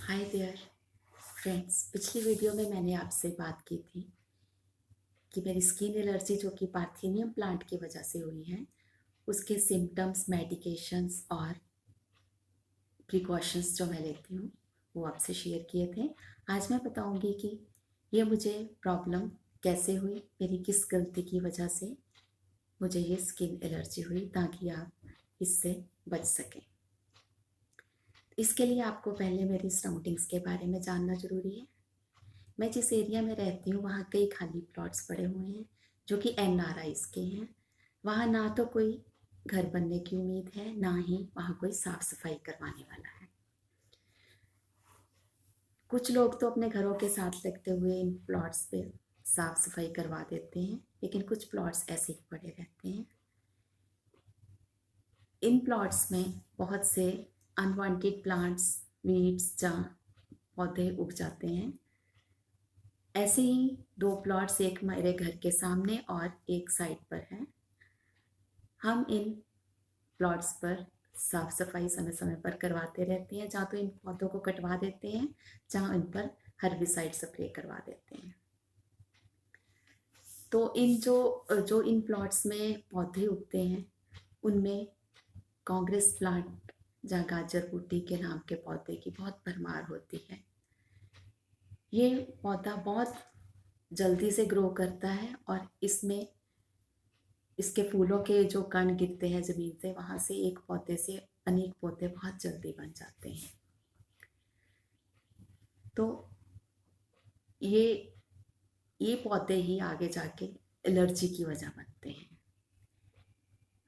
Hi their friends. पिछली video में मैंने आपसे बात की थी कि मेरी स्किन एलर्जी जो कि पार्थेनियम प्लांट की वजह से हुई है, उसके सिम्टम्स, मेडिकेशंस और प्रिकॉशंस जो मैं लेती हूँ वो आपसे शेयर किए थे। आज मैं बताऊँगी कि ये मुझे प्रॉब्लम कैसे हुई, मेरी किस गलती की वजह से मुझे ये स्किन एलर्जी हुई, ताकि आप इससे बच सकें। इसके लिए आपको पहले मेरी सराउंडिंग्स के बारे में जानना ज़रूरी है। मैं जिस एरिया में रहती हूँ वहाँ कई खाली प्लॉट्स पड़े हुए हैं जो कि NRIs के हैं। वहाँ ना तो कोई घर बनने की उम्मीद है, ना ही वहाँ कोई साफ सफाई करवाने वाला है। कुछ लोग तो अपने घरों के साथ लगते हुए इन प्लॉट्स पे साफ सफाई करवा देते हैं, लेकिन कुछ प्लॉट्स ऐसे ही पड़े रहते हैं। इन प्लॉट्स में बहुत से अनवांटेड प्लांट्स, वीड्स, जहाँ पौधे उग जाते हैं। ऐसे ही दो प्लॉट्स, एक मेरे घर के सामने और एक साइड पर है। हम इन प्लॉट्स पर साफ सफाई समय समय पर करवाते रहते हैं। जहाँ तो इन पौधों को कटवा देते हैं, जहाँ इन पर हर्बिसाइड स्प्रे करवा देते हैं। तो इन जो इन प्लॉट्स में पौधे उगते हैं उनमें कांग्रेस प्लांट, जहाँ गाजर बूटी के नाम के पौधे की बहुत भरमार होती है। ये पौधा बहुत जल्दी से ग्रो करता है और इसमें इसके फूलों के जो कण गिरते हैं ज़मीन से, वहाँ से एक पौधे से अनेक पौधे बहुत जल्दी बन जाते हैं। तो ये ये पौधे ही आगे जाके एलर्जी की वजह बनते हैं।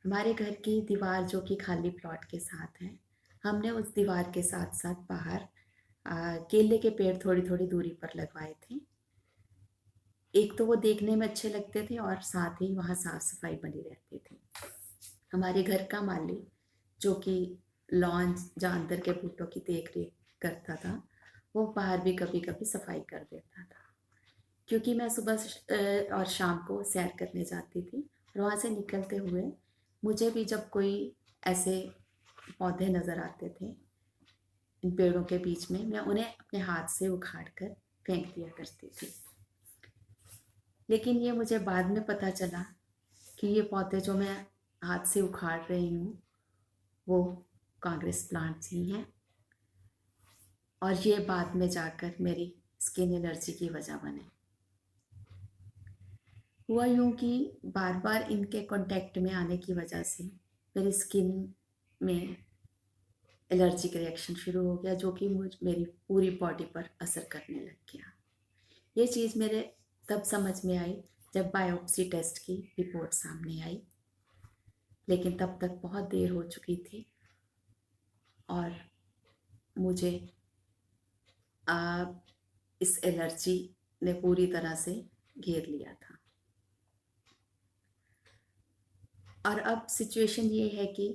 हमारे घर की दीवार जो कि खाली प्लॉट के साथ है, हमने उस दीवार के साथ साथ बाहर केले के पेड़ थोड़ी थोड़ी दूरी पर लगवाए थे। एक तो वो देखने में अच्छे लगते थे और साथ ही वहाँ साफ सफाई बनी रहती थी। हमारे घर का माली जो कि लॉन जहाँ अंदर के बूटों की देख रेख करता था, वो बाहर भी कभी कभी सफाई कर देता था। क्योंकि मैं सुबह और शाम को सैर करने जाती थी और वहाँ से निकलते हुए मुझे भी जब कोई ऐसे पौधे नज़र आते थे इन पेड़ों के बीच में, मैं उन्हें अपने हाथ से उखाड़ कर फेंक दिया करती थी। लेकिन ये मुझे बाद में पता चला कि ये पौधे जो मैं हाथ से उखाड़ रही हूँ वो कांग्रेस प्लांट्स ही हैं, और ये बाद में जाकर मेरी स्किन एलर्जी की वजह बने। हुआ यूँ कि बार बार इनके कांटेक्ट में आने की वजह से मेरी स्किन में एलर्जिक रिएक्शन शुरू हो गया, जो कि मेरी पूरी बॉडी पर असर करने लग गया। ये चीज़ मेरे तब समझ में आई जब बायोप्सी टेस्ट की रिपोर्ट सामने आई, लेकिन तब तक बहुत देर हो चुकी थी और मुझे इस एलर्जी ने पूरी तरह से घेर लिया था। और अब सिचुएशन ये है कि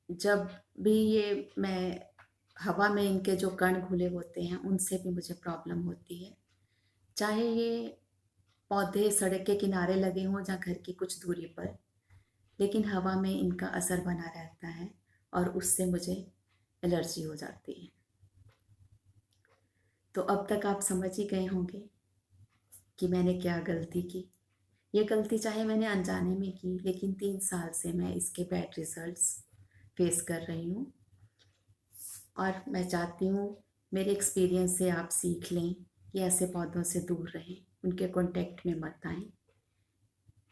जब भी ये मैं हवा में इनके जो कण घुले होते हैं उनसे भी मुझे प्रॉब्लम होती है। चाहे ये पौधे सड़क के किनारे लगे हों या घर की कुछ दूरी पर, लेकिन हवा में इनका असर बना रहता है और उससे मुझे एलर्जी हो जाती है। तो अब तक आप समझ ही गए होंगे कि मैंने क्या गलती की। ये गलती चाहे मैंने अनजाने में की, लेकिन 3 साल से मैं इसके बैड रिजल्ट्स फेस कर रही हूँ। और मैं चाहती हूँ मेरे एक्सपीरियंस से आप सीख लें कि ऐसे पौधों से दूर रहें, उनके कांटेक्ट में मत आएं।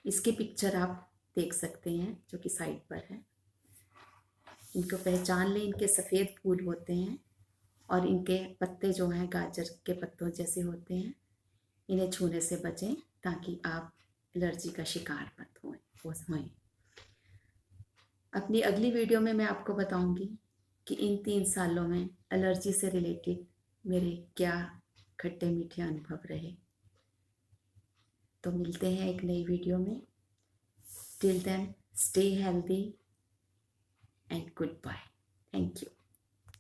इसकी पिक्चर आप देख सकते हैं जो कि साइड पर है। इनको पहचान लें, इनके सफ़ेद फूल होते हैं और इनके पत्ते जो हैं गाजर के पत्तों जैसे होते हैं। इन्हें छूने से बचें ताकि आप एलर्जी का शिकार मत होएं। अपनी अगली वीडियो में मैं आपको बताऊंगी कि इन 3 सालों में एलर्जी से रिलेटेड मेरे क्या खट्टे मीठे अनुभव रहे। तो मिलते हैं एक नई वीडियो में। Till then, stay healthy and good bye. Thank you.